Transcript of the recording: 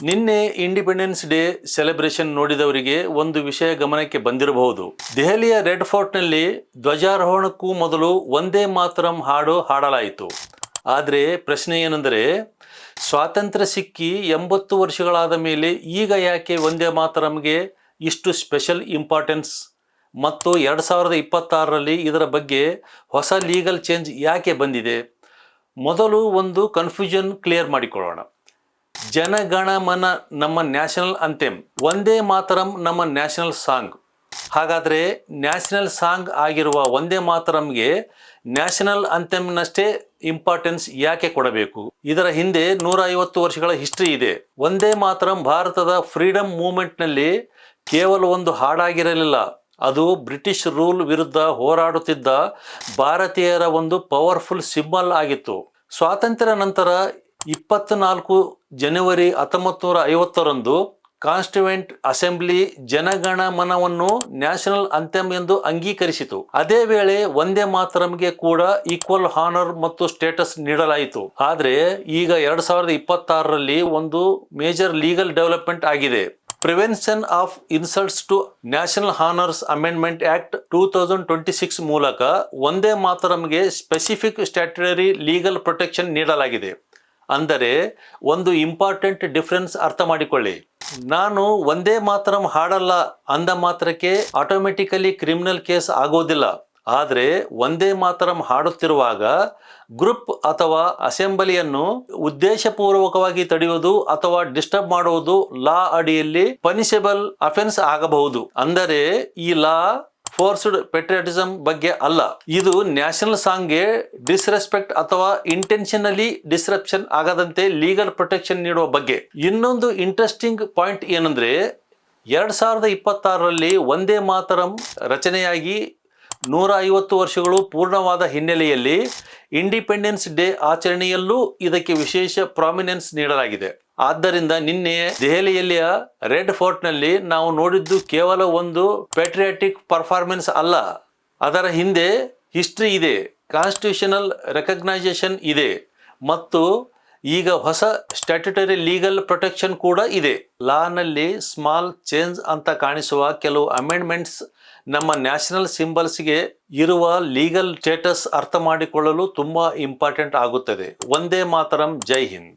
ನಿನ್ನೆ independence day celebration ನೋಡಿದವರಿಗೆ ಒಂದು ವಿಷಯ ಗಮನಕ್ಕೆ ಬಂದಿರಬಹುದು. ದೆಹಲಿಯ ರೆಡ್ ಫೋರ್ಟ್ನಲ್ಲಿ ಧ್ವಜಾರೋಹಣಕ್ಕೂ ಮೊದಲು ವಂದೇ ಮಾತರಂ ಹಾಡು ಹಾಡಲಾಯಿತು. ಆದರೆ ಪ್ರಶ್ನೆ ಏನೆಂದರೆ, ಸ್ವಾತಂತ್ರ್ಯ ಸಿಕ್ಕಿ 80 ವರ್ಷಗಳಾದ ಮೇಲೆ ಈಗ ಯಾಕೆ ವಂದೇ ಮಾತರಂಗೆ ಇಷ್ಟು ಸ್ಪೆಷಲ್ ಇಂಪಾರ್ಟೆನ್ಸ್ ಮತ್ತು 2026ರಲ್ಲಿ ಇದರ ಬಗ್ಗೆ ಹೊಸ ಲೀಗಲ್ ಚೇಂಜ್ ಯಾಕೆ ಬಂದಿದೆ? ಮೊದಲು ಒಂದು ಕನ್ಫ್ಯೂಷನ್ ಕ್ಲಿಯರ್ ಮಾಡಿಕೊಳ್ಳೋಣ. ಜನಗಣಮನ ನಮ್ಮ ನ್ಯಾಷನಲ್ ಅಂಥೆಮ್, ವಂದೇ ಮಾತರಂ ನಮ್ಮ ನ್ಯಾಷನಲ್ ಸಾಂಗ್. ಹಾಗಾದರೆ ನ್ಯಾಷನಲ್ ಸಾಂಗ್ ಆಗಿರುವ ವಂದೇ ಮಾತರಂಗೆ ನ್ಯಾಷನಲ್ ಅಂಥೆಮ್ನಷ್ಟೇ ಇಂಪಾರ್ಟೆನ್ಸ್ ಯಾಕೆ ಕೊಡಬೇಕು? ಇದರ ಹಿಂದೆ 150 ವರ್ಷಗಳ ಹಿಸ್ಟ್ರಿ ಇದೆ. ವಂದೇ ಮಾತರಂ ಭಾರತದ ಫ್ರೀಡಮ್ ಮೂವ್ಮೆಂಟ್ನಲ್ಲಿ ಕೇವಲ ಒಂದು ಹಾಡಾಗಿರಲಿಲ್ಲ, ಅದು ಬ್ರಿಟಿಷ್ ರೂಲ್ ವಿರುದ್ಧ ಹೋರಾಡುತ್ತಿದ್ದ ಭಾರತೀಯರ ಒಂದು ಪವರ್ಫುಲ್ ಸಿಂಬಲ್ ಆಗಿತ್ತು. ಸ್ವಾತಂತ್ರ್ಯ ನಂತರ 24 ಜನವರಿ 1950ರಂದು ಕಾನ್ಸ್ಟಿಟ್ಯೂಯೆಂಟ್ ಅಸೆಂಬ್ಲಿ ಜನಗಣಮನವನ್ನು ನ್ಯಾಷನಲ್ ಅಂಥೆಮ್ ಎಂದು ಅಂಗೀಕರಿಸಿತು. ಅದೇ ವೇಳೆ ವಂದೇ ಮಾತರಂಗೆ ಕೂಡ ಈಕ್ವಲ್ ಹಾನರ್ ಮತ್ತು ಸ್ಟೇಟಸ್ ನೀಡಲಾಯಿತು. ಆದರೆ ಈಗ 2026ರಲ್ಲಿ ಒಂದು ಮೇಜರ್ ಲೀಗಲ್ ಡೆವಲಪ್ಮೆಂಟ್ ಆಗಿದೆ. Prevention of insults to national honours amendment act 2026 ಮೂಲಕ ವಂದೇ ಮಾತರಂಗೆ ಸ್ಪೆಸಿಫಿಕ್ ಸ್ಟ್ಯಾಟ್ಯುಟರಿ ಲೀಗಲ್ ಪ್ರೊಟೆಕ್ಷನ್ ನೀಡಲಾಗಿದೆ. ಅಂದರೆ ಒಂದು ಇಂಪಾರ್ಟೆಂಟ್ ಡಿಫರೆನ್ಸ್ ಅರ್ಥ ಮಾಡಿಕೊಳ್ಳಿ. ನಾನು ವಂದೇ ಮಾತರಂ ಹಾಡಲ್ಲ ಅಂದ ಮಾತ್ರಕ್ಕೆ ಆಟೋಮೆಟಿಕಲಿ ಕ್ರಿಮಿನಲ್ ಕೇಸ್ ಆಗೋದಿಲ್ಲ. ಆದರೆ ವಂದೇ ಮಾತರಂ ಹಾಡುತ್ತಿರುವಾಗ ಗ್ರೂಪ್ ಅಥವಾ ಅಸೆಂಬ್ಲಿಯನ್ನು ಉದ್ದೇಶಪೂರ್ವಕವಾಗಿ ತಡೆಯುವುದು ಅಥವಾ ಡಿಸ್ಟರ್ಬ್ ಮಾಡುವುದು ಲಾ ಅಡಿಯಲ್ಲಿ ಪನಿಷಬಲ್ ಅಫೆನ್ಸ್ ಆಗಬಹುದು. ಅಂದರೆ ಈ ಲಾ ಫೋರ್ಸ್ಡ್ ಪೆಟ್ರಿಯಾಟಿಸಂ ಬಗ್ಗೆ ಅಲ್ಲ, ಇದು ನ್ಯಾಷನಲ್ ಸಾಂಗ್ಗೆ ಡಿಸ್ರೆಸ್ಪೆಕ್ಟ್ ಅಥವಾ ಇಂಟೆನ್ಷನಲಿ ಡಿಸ್ರಪ್ಷನ್ ಆಗದಂತೆ ಲೀಗಲ್ ಪ್ರೊಟೆಕ್ಷನ್ ನೀಡುವ ಬಗ್ಗೆ. ಇನ್ನೊಂದು ಇಂಟ್ರೆಸ್ಟಿಂಗ್ ಪಾಯಿಂಟ್ ಏನಂದ್ರೆ, 2026ರಲ್ಲಿ ವಂದೇ ಮಾತರಂ ರಚನೆಯಾಗಿ 150 ವರ್ಷಗಳು ಪೂರ್ಣವಾದ ಹಿನ್ನೆಲೆಯಲ್ಲಿ ಇಂಡಿಪೆಂಡೆನ್ಸ್ ಡೇ ಆಚರಣೆಯಲ್ಲೂ ಇದಕ್ಕೆ ವಿಶೇಷ ಪ್ರಾಮಿನೆನ್ಸ್ ನೀಡಲಾಗಿದೆ. ಆದ್ದರಿಂದ ನಿನ್ನೆ ದೆಹಲಿಯಲ್ಲಿಯ ರೆಡ್ ಫೋರ್ಟ್ನಲ್ಲಿ ನಾವು ನೋಡಿದ್ದು ಕೇವಲ ಒಂದು ಪ್ಯಾಟ್ರಿಯಾಟಿಕ್ ಪರ್ಫಾರ್ಮೆನ್ಸ್ ಅಲ್ಲ, ಅದರ ಹಿಂದೆ ಹಿಸ್ಟ್ರಿ ಇದೆ, ಕಾನ್ಸ್ಟಿಟ್ಯೂಷನಲ್ ರೆಕಗ್ನೈಸೇಷನ್ ಇದೆ ಮತ್ತು ಈಗ ಹೊಸ ಸ್ಟ್ಯಾಟ್ಯುಟರಿ ಲೀಗಲ್ ಪ್ರೊಟೆಕ್ಷನ್ ಕೂಡ ಇದೆ. ಲಾನಲ್ಲಿ ಸ್ಮಾಲ್ ಚೇಂಜ್ ಅಂತ ಕಾಣಿಸುವ ಕೆಲವು ಅಮೆಂಡ್ಮೆಂಟ್ಸ್ ನಮ್ಮ ನ್ಯಾಷನಲ್ ಸಿಂಬಲ್ಸ್ಗೆ ಇರುವ ಲೀಗಲ್ ಸ್ಟೇಟಸ್ ಅರ್ಥ ಮಾಡಿಕೊಳ್ಳಲು ತುಂಬಾ ಇಂಪಾರ್ಟೆಂಟ್ ಆಗುತ್ತದೆ. ವಂದೇ ಮಾತರಂ. ಜೈ ಹಿಂದ್.